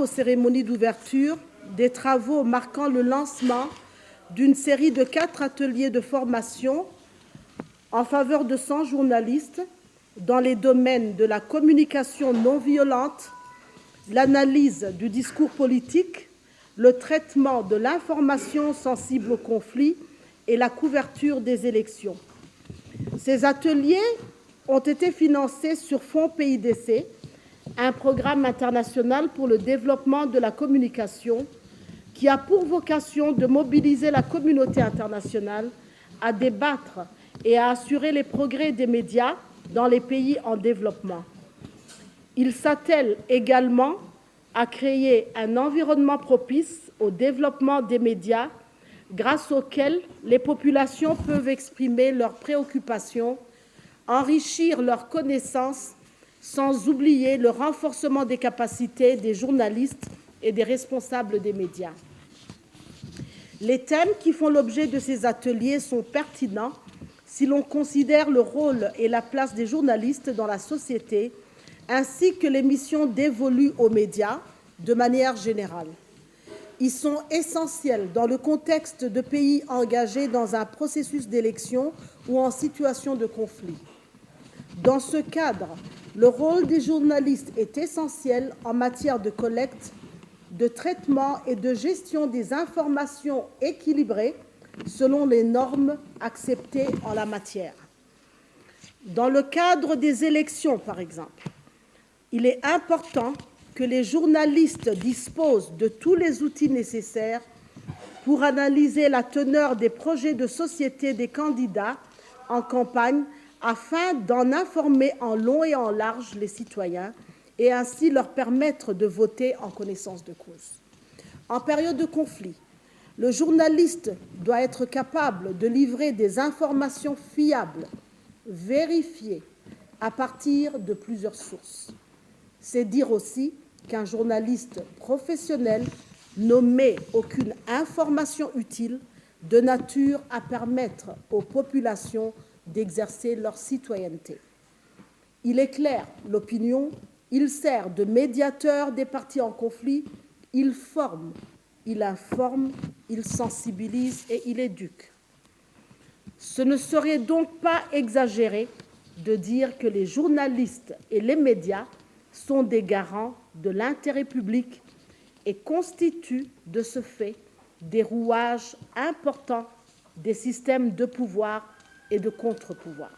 Aux cérémonies d'ouverture des travaux marquant le lancement d'une série de 4 ateliers de formation en faveur de 100 journalistes dans les domaines de la communication non violente, l'analyse du discours politique, le traitement de l'information sensible au conflit et la couverture des élections. Ces ateliers ont été financés sur fonds PIDC, un programme international pour le développement de la communication qui a pour vocation de mobiliser la communauté internationale à débattre et à assurer les progrès des médias dans les pays en développement. Il s'attelle également à créer un environnement propice au développement des médias grâce auquel les populations peuvent exprimer leurs préoccupations, enrichir leurs connaissances, sans oublier le renforcement des capacités des journalistes et des responsables des médias. Les thèmes qui font l'objet de ces ateliers sont pertinents si l'on considère le rôle et la place des journalistes dans la société, ainsi que les missions dévolues aux médias de manière générale. Ils sont essentiels dans le contexte de pays engagés dans un processus d'élection ou en situation de conflit. Dans ce cadre, le rôle des journalistes est essentiel en matière de collecte, de traitement et de gestion des informations équilibrées selon les normes acceptées en la matière. Dans le cadre des élections, par exemple, il est important que les journalistes disposent de tous les outils nécessaires pour analyser la teneur des projets de société des candidats en campagne afin d'en informer en long et en large les citoyens et ainsi leur permettre de voter en connaissance de cause. En période de conflit, le journaliste doit être capable de livrer des informations fiables, vérifiées à partir de plusieurs sources. C'est dire aussi qu'un journaliste professionnel n'omet aucune information utile de nature à permettre aux populations d'exercer leur citoyenneté. Il éclaire l'opinion, il sert de médiateur des parties en conflit, il forme, il informe, il sensibilise et il éduque. Ce ne serait donc pas exagéré de dire que les journalistes et les médias sont des garants de l'intérêt public et constituent de ce fait des rouages importants des systèmes de pouvoir et de contre-pouvoir.